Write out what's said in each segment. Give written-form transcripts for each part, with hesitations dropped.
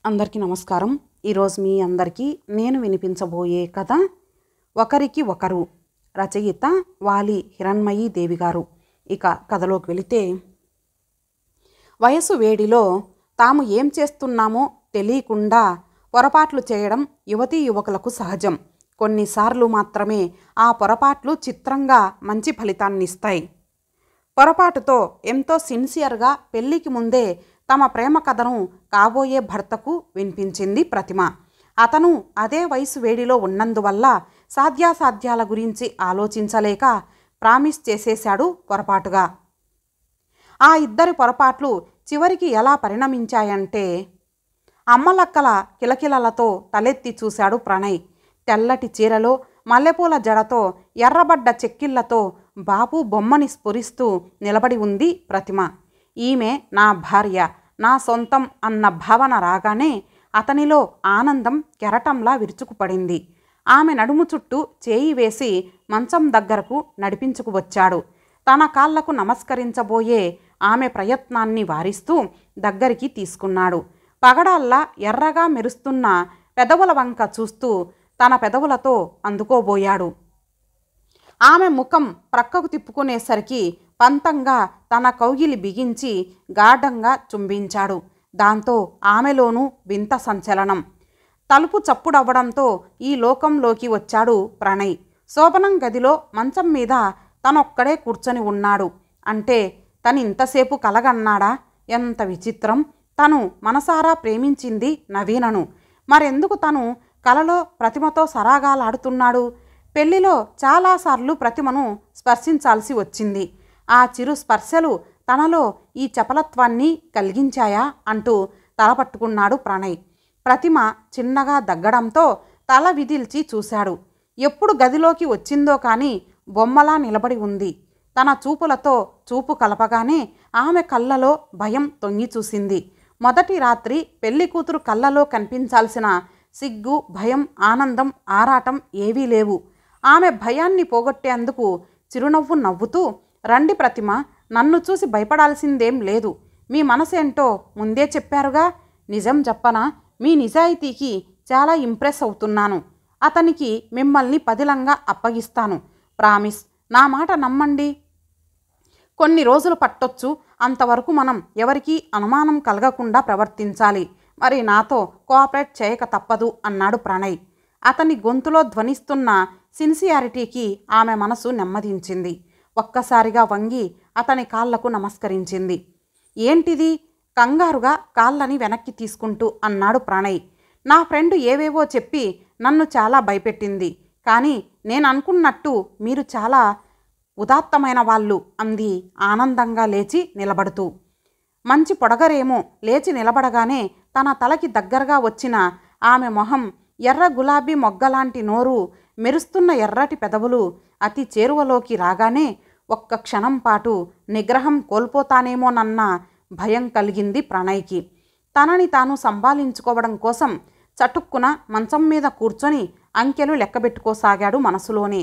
అందరికీ నమస్కారం. ఈరోజు మీ అందరికీ నేను వినిపించబోయే కథ ఒకరికి ఒకరు. రచయిత వాలి హిరణ్మయీ దేవి గారు. ఇక కథలోకి వెళితే, వయసు వేడిలో తాము ఏం చేస్తున్నామో తెలియకుండా పొరపాట్లు చేయడం యువతీ యువకులకు సహజం. కొన్నిసార్లు మాత్రమే ఆ పొరపాట్లు చిత్రంగా మంచి ఫలితాన్నిస్తాయి. పొరపాటుతో ఎంతో సిన్సియర్గా పెళ్లికి ముందే తమ ప్రేమ కథను కాబోయే భర్తకు వినిపించింది ప్రతిమ. అతను అదే వయసు వేడిలో ఉన్నందువల్ల సాధ్యాసాధ్యాల గురించి ఆలోచించలేక ప్రామిస్ చేసేశాడు పొరపాటుగా. ఆ ఇద్దరి పొరపాట్లు చివరికి ఎలా పరిణమించాయంటే, అమ్మలక్కల కిలకిలలతో తలెత్తి చూశాడు ప్రణయ్. తెల్లటి చీరలో మల్లెపూల జడతో ఎర్రబడ్డ చెక్కిళ్లతో బాపు బొమ్మని స్ఫురిస్తూ నిలబడి ఉంది ప్రతిమ. ఈమె నా భార్య, నా సొంతం అన్న భావన రాగానే అతనిలో ఆనందం కెరటంలా విరుచుకుపడింది. ఆమె నడుము చుట్టూ చేయి వేసి మంచం దగ్గరకు నడిపించుకు వచ్చాడు. తన కాళ్లకు నమస్కరించబోయే ఆమె ప్రయత్నాన్ని వారిస్తూ దగ్గరికి తీసుకున్నాడు. పగడాల్లా ఎర్రగా మెరుస్తున్న పెదవుల వంక చూస్తూ తన పెదవులతో అందుకోబోయాడు. ఆమె ముఖం ప్రక్కకు తిప్పుకునేసరికి పంతంగా తన కౌగిలి బిగించి గాఢంగా చుంబించాడు. దాంతో ఆమెలోనూ వింత సంచలనం. తలుపు చప్పుడవ్వడంతో ఈ లోకంలోకి వచ్చాడు ప్రణయ్. శోభనం గదిలో మంచం మీద తనొక్కడే కూర్చొని ఉన్నాడు. అంటే తను ఇంతసేపు కలగన్నాడా? ఎంత విచిత్రం! తను మనసారా ప్రేమించింది నవీనను. మరెందుకు తను కలలో ప్రతిమతో సరాగాలాడుతున్నాడు? పెళ్లిలో చాలాసార్లు ప్రతిమను స్పర్శించాల్సి వచ్చింది. ఆ చిరు స్పర్శలు తనలో ఈ చపలత్వాన్ని కలిగించాయా అంటూ తలపట్టుకున్నాడు ప్రణయ్. ప్రతిమ చిన్నగా దగ్గడంతో తల విదిల్చి చూశాడు. ఎప్పుడు గదిలోకి వచ్చిందో కానీ బొమ్మలా నిలబడి ఉంది. తన చూపులతో చూపు కలపగానే ఆమె కళ్ళలో భయం తొంగి చూసింది. మొదటి రాత్రి పెళ్లి కూతురు కళ్ళలో కనిపించాల్సిన సిగ్గు, భయం, ఆనందం, ఆరాటం ఏవీ లేవు. ఆమె భయాన్ని పోగొట్టేందుకు చిరునవ్వు నవ్వుతూ, రండి ప్రతిమ, నన్ను చూసి భయపడాల్సిందేం లేదు. మీ మనసేంటో ముందే చెప్పారుగా. నిజం చెప్పనా? మీ నిజాయితీకి చాలా ఇంప్రెస్ అవుతున్నాను. అతనికి మిమ్మల్ని పదిలంగా అప్పగిస్తాను. ప్రామిస్, నా మాట నమ్మండి. కొన్ని రోజులు పట్టొచ్చు. అంతవరకు మనం ఎవరికీ అనుమానం కలగకుండా ప్రవర్తించాలి. మరి నాతో కోఆపరేట్ చేయక తప్పదు అన్నాడు ప్రణయ్. అతని గొంతులో ధ్వనిస్తున్న సిన్సియారిటీకి ఆమె మనసు నెమ్మదించింది. ఒక్కసారిగా వంగి అతని కాళ్లకు నమస్కరించింది. ఏంటిది? కంగారుగా కాళ్ళని వెనక్కి తీసుకుంటూ అన్నాడు ప్రణయ్. నా ఫ్రెండ్ ఏవేవో చెప్పి నన్ను చాలా భయపెట్టింది. కానీ నేను అనుకున్నట్టు మీరు చాలా ఉదాత్తమైన వాళ్ళు అంది ఆనందంగా లేచి నిలబడుతూ. మంచి పొడగరేమో. లేచి నిలబడగానే తన తలకి దగ్గరగా వచ్చిన ఆమె మొహం, ఎర్ర గులాబీ మొగ్గలాంటి నోరు, మెరుస్తున్న ఎర్రటి పెదవులు అతి చేరువలోకి రాగానే ఒక్క క్షణం పాటు నిగ్రహం కోల్పోతానేమోనన్న భయం కలిగింది ప్రణయ్కి. తనని తాను సంభాళించుకోవడం కోసం చటుక్కున మంచం మీద కూర్చొని అంకెలు లెక్కబెట్టుకోసాగాడు మనసులోనే.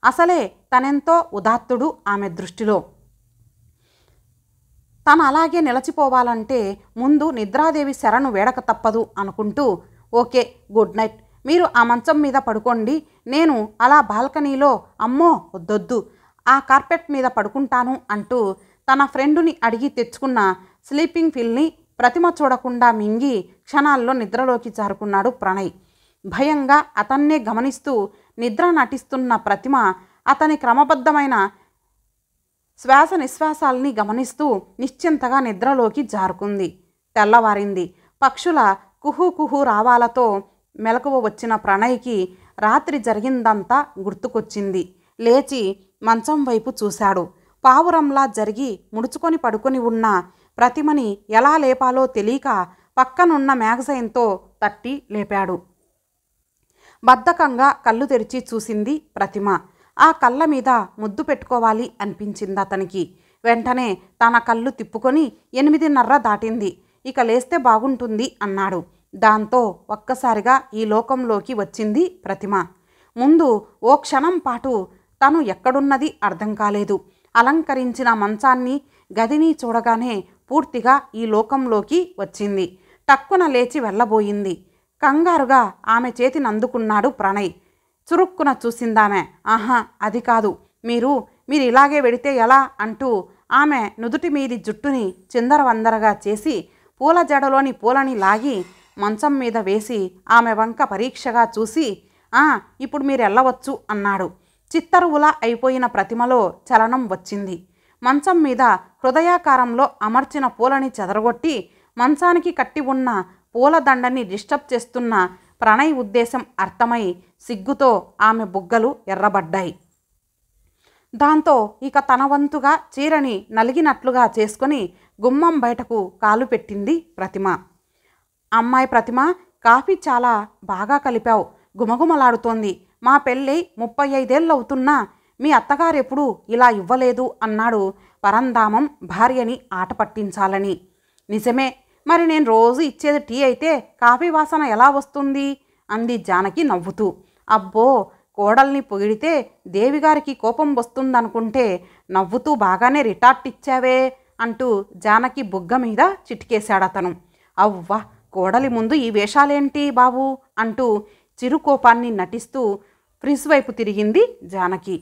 అసలే తనెంతో ఉదాత్తుడు ఆమె దృష్టిలో. తను అలాగే నిలచిపోవాలంటే ముందు నిద్రాదేవి శరణు వేడక తప్పదు అనుకుంటూ, ఓకే, గుడ్ నైట్. మీరు ఆ మంచం మీద పడుకోండి. నేను అలా బాల్కనీలో, అమ్మో వద్దొద్దు, ఆ కార్పెట్ మీద పడుకుంటాను అంటూ తన ఫ్రెండుని అడిగి తెచ్చుకున్న స్లీపింగ్ పిల్ని ప్రతిమ చూడకుండా మింగి క్షణాల్లో నిద్రలోకి జారుకున్నాడు ప్రణయ్. భయంగా అతన్నే గమనిస్తూ నిద్ర నటిస్తున్న ప్రతిమ అతని క్రమబద్ధమైన శ్వాస నిశ్వాసాల్ని గమనిస్తూ నిశ్చింతగా నిద్రలోకి జారుకుంది. తెల్లవారింది. పక్షుల కుహు కుహు రావాలతో మెలకువ వచ్చిన ప్రణయ్కి రాత్రి జరిగిందంతా గుర్తుకొచ్చింది. లేచి మంచం వైపు చూశాడు. పావురంలా జరిగి ముడుచుకొని పడుకొని ఉన్న ప్రతిమని ఎలా లేపాలో తెలియక పక్కనున్న మ్యాగజైన్తో తట్టి లేపాడు. బద్ధకంగా కళ్ళు తెరిచి చూసింది ప్రతిమ. ఆ కళ్ళ మీద ముద్దు పెట్టుకోవాలి అనిపించింది అతనికి. వెంటనే తన కళ్ళు తిప్పుకొని 8:30 దాటింది. ఇక లేస్తే బాగుంటుంది అన్నాడు. దాంతో ఒక్కసారిగా ఈ లోకంలోకి వచ్చింది ప్రతిమ. ముందు ఓ క్షణం పాటు తను ఎక్కడున్నది అర్థం కాలేదు. అలంకరించిన మంచాన్ని, గదిని చూడగానే పూర్తిగా ఈ లోకంలోకి వచ్చింది. టక్కున లేచి వెళ్ళబోయింది. కంగారుగా ఆమె చేతిని అందుకున్నాడు ప్రణయ్. చురుక్కున చూసిందామె. ఆహా, అది కాదు, మీరు ఇలాగే వెడితే ఎలా అంటూ ఆమె నుదుటి మీది జుట్టుని చిందరవందరగా చేసి పూల జడలోని పూలని లాగి మంచం మీద వేసి ఆమె వంక పరీక్షగా చూసి, ఇప్పుడు మీరు వెళ్ళవచ్చు అన్నాడు. చిత్తరువులా అయిపోయిన ప్రతిమలో చలనం వచ్చింది. మంచం మీద హృదయాకారంలో అమర్చిన పూలని చెదరగొట్టి మంచానికి కట్టి ఉన్న పూలదండని డిస్టర్బ్ చేస్తున్న ప్రణయ్ ఉద్దేశం అర్థమై సిగ్గుతో ఆమె బుగ్గలు ఎర్రబడ్డాయి. దాంతో ఇక తన వంతుగా చీరని నలిగినట్లుగా చేసుకొని గుమ్మం బయటకు కాలు పెట్టింది ప్రతిమ. అమ్మాయి ప్రతిమ, కాఫీ చాలా బాగా కలిపావు, గుమగుమలాడుతోంది. మా పెళ్ళై 35 అవుతున్నా మీ అత్తగారెప్పుడు ఇలా ఇవ్వలేదు అన్నాడు పరంధామం భార్యని ఆట పట్టించాలని. నిజమే, మరి నేను రోజు ఇచ్చేది టీ అయితే కాఫీ వాసన ఎలా వస్తుంది అంది జానకి నవ్వుతూ. అబ్బో, కోడల్ని పొగిడితే దేవిగారికి కోపం వస్తుందనుకుంటే నవ్వుతూ బాగానే రిటార్ట్ ఇచ్చావే అంటూ జానకి బుగ్గ మీద చిటికేశాడతను. అవ్వా, కోడలి ముందు ఈ వేషాలేంటి బాబు అంటూ చిరుకోపాన్ని నటిస్తూ ఫ్రిజ్ వైపు తిరిగింది జానకి.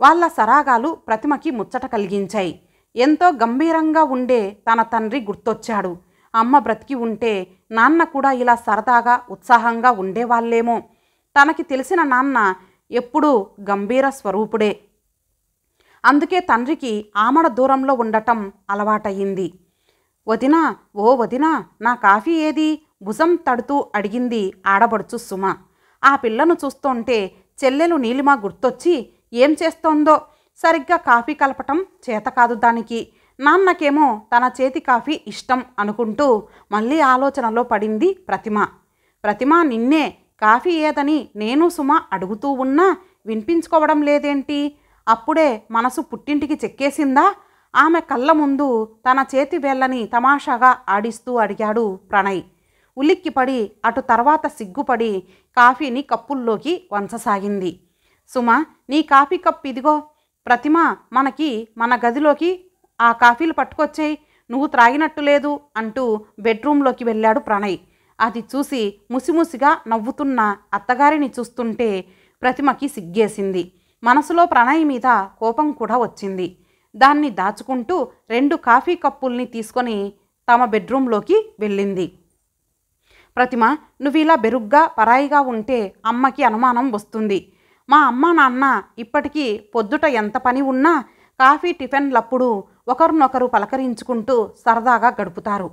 వాళ్ళ సరాగాలు ప్రతిమకి ముచ్చట కలిగించాయి. ఎంతో గంభీరంగా ఉండే తన తండ్రి గుర్తొచ్చాడు. అమ్మ బ్రతికి ఉంటే నాన్న కూడా ఇలా సరదాగా ఉత్సాహంగా ఉండేవాళ్ళేమో. తనకి తెలిసిన నాన్న ఎప్పుడూ గంభీర స్వరూపుడే. అందుకే తండ్రికి ఆమడ దూరంలో ఉండటం అలవాటయ్యింది. వదినా, ఓ వదినా, నా కాఫీ ఏది భుజం తడుతూ అడిగింది ఆడబడుచు సుమ. ఆ పిల్లను చూస్తుంటే చెల్లెలు నీలిమ గుర్తొచ్చి ఏం చేస్తోందో. సరిగ్గా కాఫీ కలపటం చేత కాదు దానికి. నాన్నకేమో తన చేతి కాఫీ ఇష్టం అనుకుంటూ మళ్ళీ ఆలోచనలో పడింది ప్రతిమ. ప్రతిమ, నిన్నే కాఫీ ఏదని నేను సుమ అడుగుతూ ఉన్నా వినిపించుకోవడం లేదేంటి? అప్పుడే మనసు పుట్టింటికి చెక్కేసిందా? ఆమె కళ్ళ ముందు తన చేతి వేళ్ళని తమాషాగా ఆడిస్తూ అడిగాడు ప్రణయ్. ఉలిక్కిపడి అటు తర్వాత సిగ్గుపడి కాఫీని కప్పుల్లోకి వంచసాగింది. సుమ, నీ కాఫీ కప్ ఇదిగో. ప్రతిమ, మన గదిలోకి ఆ కాఫీలు పట్టుకొచ్చేయి, నువ్వు త్రాగినట్టు లేదు అంటూ బెడ్రూంలోకి వెళ్ళాడు ప్రణయ్. అది చూసి ముసిముసిగా నవ్వుతున్న అత్తగారిని చూస్తుంటే ప్రతిమకి సిగ్గేసింది. మనసులో ప్రణయ్ మీద కోపం కూడా వచ్చింది. దాన్ని దాచుకుంటూ 2 కాఫీ కప్పుల్ని తీసుకొని తమ బెడ్రూంలోకి వెళ్ళింది. ప్రతిమ, నువ్వు ఇలా బెరుగ్గా పరాయిగా ఉంటే అమ్మకి అనుమానం వస్తుంది. మా అమ్మ నాన్న ఇప్పటికీ పొద్దుట ఎంత పని ఉన్నా కాఫీ టిఫిన్లప్పుడు ఒకరినొకరు పలకరించుకుంటూ సరదాగా గడుపుతారు.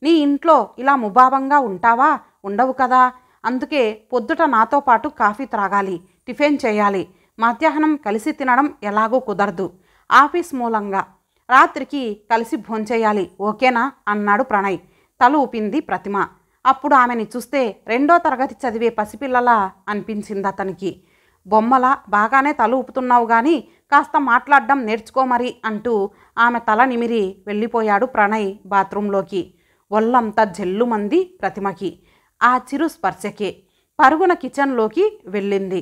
నీ ఇంట్లో ఇలా ముభావంగా ఉంటావా? ఉండవు కదా. అందుకే పొద్దుట నాతో పాటు కాఫీ త్రాగాలి, టిఫిన్ చేయాలి. మధ్యాహ్నం కలిసి తినడం ఎలాగో కుదరదు ఆఫీస్ మూలంగా. రాత్రికి కలిసి భోంచేయాలి, ఓకేనా అన్నాడు ప్రణయ్. తల ఊపింది ప్రతిమ. అప్పుడు ఆమెని చూస్తే 2వ తరగతి చదివే పసిపిల్లలా అనిపించింది అతనికి. బొమ్మలా బాగానే తల ఊపుతున్నావు కానీ కాస్త మాట్లాడడం నేర్చుకో మరి అంటూ ఆమె తల నిమిరి వెళ్ళిపోయాడు ప్రణయ్ బాత్రూంలోకి. ఒళ్ళంతా జల్లుమంది ప్రతిమకి ఆ చిరు స్పర్శకే. పరుగున కిచెన్లోకి వెళ్ళింది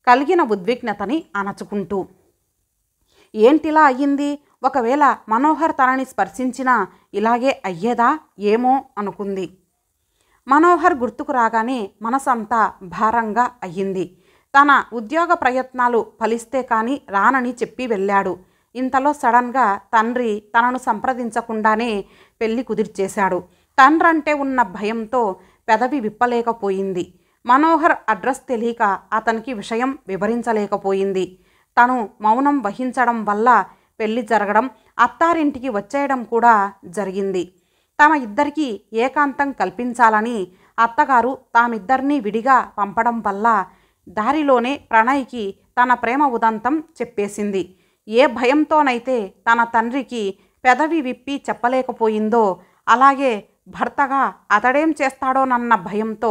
కలిగిన ఉద్విగ్నతని అణచుకుంటూ. ఏంటిలా అయ్యింది? ఒకవేళ మనోహర్ తనని స్పర్శించినా ఇలాగే అయ్యేదా ఏమో అనుకుంది. మనోహర్ గుర్తుకు రాగానే మనసంతా భారంగా అయ్యింది. తన ఉద్యోగ ప్రయత్నాలు ఫలిస్తే కానీ రానని చెప్పి వెళ్ళాడు. ఇంతలో సడన్గా తండ్రి తనను సంప్రదించకుండానే పెళ్లి కుదిర్చేశాడు. తండ్రంటే ఉన్న భయంతో పెదవి విప్పలేకపోయింది. మనోహర్ అడ్రస్ తెలియక అతనికి విషయం వివరించలేకపోయింది. తను మౌనం వహించడం వల్ల పెళ్లి జరగడం, అత్తారింటికి వచ్చేయడం కూడా జరిగింది. తమ ఇద్దరికీ ఏకాంతం కల్పించాలని అత్తగారు తామిద్దరినీ విడిగా పంపడం వల్ల దారిలోనే ప్రణయ్కి తన ప్రేమ ఉదంతం చెప్పేసింది. ఏ భయంతోనైతే తన తండ్రికి పెదవి విప్పి చెప్పలేకపోయిందో అలాగే భర్తగా అతడేం చేస్తాడోనన్న భయంతో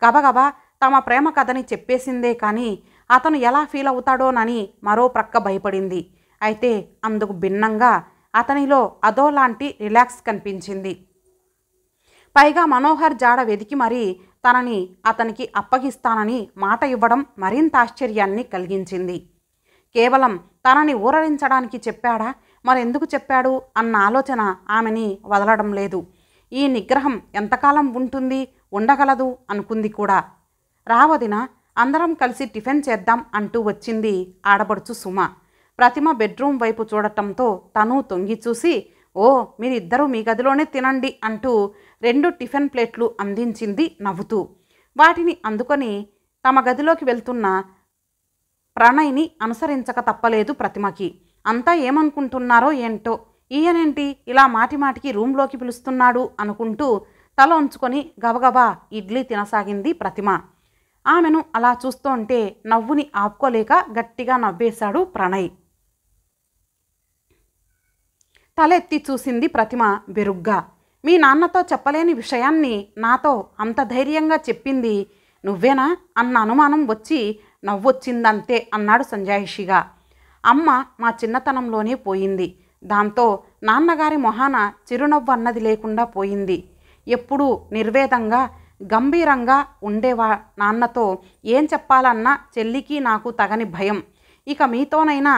గబగబా తమ ప్రేమ కథని చెప్పేసిందే కానీ అతను ఎలా ఫీల్ అవుతాడోనని మరో ప్రక్క భయపడింది. అయితే అందుకు భిన్నంగా అతనిలో అదోలాంటి రిలాక్స్ కనిపించింది. పైగా మనోహర్ జాడ వెదికి మరీ తనని అతనికి అప్పగిస్తానని మాట ఇవ్వడం మరింత ఆశ్చర్యాన్ని కలిగించింది. కేవలం తనని ఊరడించడానికి చెప్పాడా, మరెందుకు చెప్పాడు అన్న ఆలోచన ఆమెని వదలడం లేదు. ఈ నిగ్రహం ఎంతకాలం ఉంటుంది, ఉండగలదు అనుకుంది కూడా. రావదిన, అందరం కలిసి టిఫిన్ చేద్దాం అంటూ వచ్చింది ఆడబడుచు సుమ. ప్రతిమ బెడ్రూమ్ వైపు చూడటంతో తను తొంగి చూసి, ఓ మీరిద్దరూ మీ గదిలోనే తినండి అంటూ 2 టిఫిన్ ప్లేట్లు అందించింది నవ్వుతూ. వాటిని అందుకొని తమ గదిలోకి వెళ్తున్న ప్రణయ్ని అనుసరించక తప్పలేదు ప్రతిమకి. అంతా ఏమనుకుంటున్నారో ఏంటో, ఈయనేంటి ఇలా మాటిమాటికి రూంలోకి పిలుస్తున్నాడు అనుకుంటూ తల ఉంచుకొని గబగబా ఇడ్లీ తినసాగింది ప్రతిమ. ఆమెను అలా చూస్తుంటే నవ్వుని ఆపుకోలేక గట్టిగా నవ్వేశాడు ప్రణయ్. తలెత్తి చూసింది ప్రతిమ బెరుగ్గా. మీ నాన్నతో చెప్పలేని విషయాన్ని నాతో అంత ధైర్యంగా చెప్పింది నువ్వేనా అన్న అనుమానం వచ్చి నవ్వొచ్చిందంతే అన్నాడు సంజాయిషిగా. అమ్మ మా చిన్నతనంలోనే పోయింది. దాంతో నాన్నగారి మొహాన చిరునవ్వు అన్నది లేకుండా పోయింది. ఎప్పుడూ నిర్వేదంగా గంభీరంగా ఉండేవా నాన్నతో ఏం చెప్పాలన్నా చెల్లికి నాకు తగని భయం. ఇక మీతోనైనా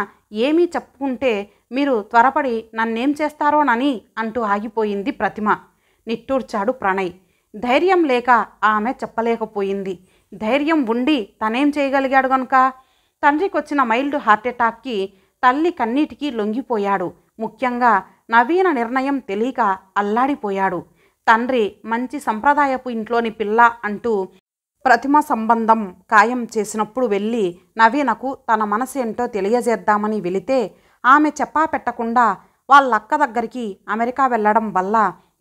ఏమీ చెప్పుకుంటే మీరు త్వరపడి నన్నేం చేస్తారోనని అంటూ ఆగిపోయింది ప్రతిమ. నిట్టూర్చాడు ప్రణయ్. ధైర్యం లేక ఆమె చెప్పలేకపోయింది. ధైర్యం ఉండి తనేం చేయగలిగాడు గనుక? తండ్రికొచ్చిన మైల్డ్ హార్ట్అటాక్కి తల్లి కన్నీటికి లొంగిపోయాడు. ముఖ్యంగా నవీన నిర్ణయం తెలియక అల్లాడిపోయాడు. తండ్రి మంచి సంప్రదాయపు ఇంట్లోని పిల్ల అంటూ ప్రతిమ సంబంధం ఖాయం చేసినప్పుడు వెళ్ళి నవీనకు తన మనసేంటో తెలియజేద్దామని వెళితే ఆమె చెప్పా పెట్టకుండా వాళ్ళక్క దగ్గరికి అమెరికా వెళ్ళడం వల్ల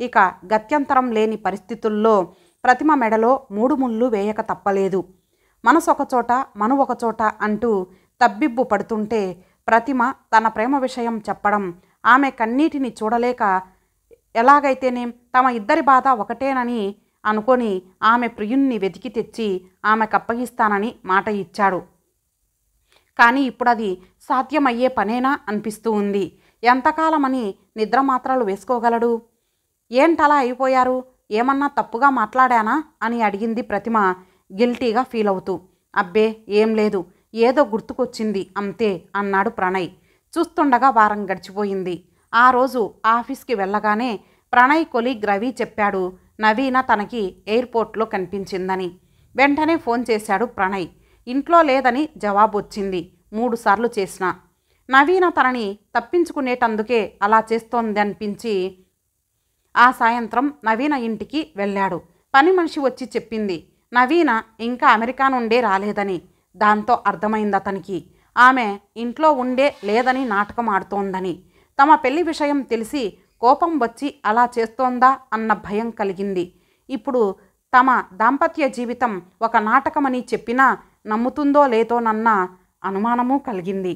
ఇక గత్యంతరం లేని పరిస్థితుల్లో ప్రతిమ మెడలో 3 ముళ్ళు వేయక తప్పలేదు. మనసొకచోట మను ఒకచోట అంటూ తబ్బిబ్బు పడుతుంటే ప్రతిమ తన ప్రేమ విషయం చెప్పడం ఆమె కన్నీటిని చూడలేక ఎలాగైతేనేం తమ ఇద్దరి బాధ ఒకటేనని అనుకొని ఆమె ప్రియుణ్ణి వెతికి తెచ్చి ఆమెకప్పగిస్తానని మాట ఇచ్చాడు. కానీ ఇప్పుడది సాధ్యమయ్యే పనేనా అనిపిస్తూ ఉంది. ఎంతకాలమని నిద్రమాత్రలు వేసుకోగలడు? ఏంటలా అయిపోయారు? ఏమన్నా తప్పుగా మాట్లాడానా అని అడిగింది ప్రతిమ గిల్టీగా ఫీల్ అవుతూ. అబ్బే ఏం లేదు, ఏదో గుర్తుకొచ్చింది అంతే అన్నాడు ప్రణయ్. చూస్తుండగా వారం గడిచిపోయింది. ఆ రోజు ఆఫీస్కి వెళ్ళగానే ప్రణయ్ కొలీగ్ రవి చెప్పాడు నవీన తనకి ఎయిర్పోర్ట్లో కనిపించిందని. వెంటనే ఫోన్ చేశాడు ప్రణయ్. ఇంట్లో లేదని జవాబు వచ్చింది. 3 సార్లు చేసినా. నవీన తనని తప్పించుకునేటందుకే అలా చేస్తోందనిపించి ఆ సాయంత్రం నవీన ఇంటికి వెళ్ళాడు. పని మనిషి వచ్చి చెప్పింది నవీన ఇంకా అమెరికా నుండే రాలేదని. దాంతో అర్థమైంది అతనికి ఆమె ఇంట్లో ఉండే లేదని నాటకం ఆడుతోందని. తమ పెళ్లి విషయం తెలిసి కోపం వచ్చి అలా చేస్తోందా అన్న భయం కలిగింది. ఇప్పుడు తమ దాంపత్య జీవితం ఒక నాటకమని చెప్పినా నమ్ముతుందో లేదోనన్న అనుమానమూ కలిగింది.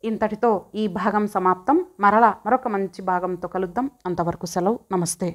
ఇంతటితో ఈ భాగం సమాప్తం. మరలా మరొక మంచి భాగంతో కలుద్దాం. అంతవరకు సెలవు. నమస్తే.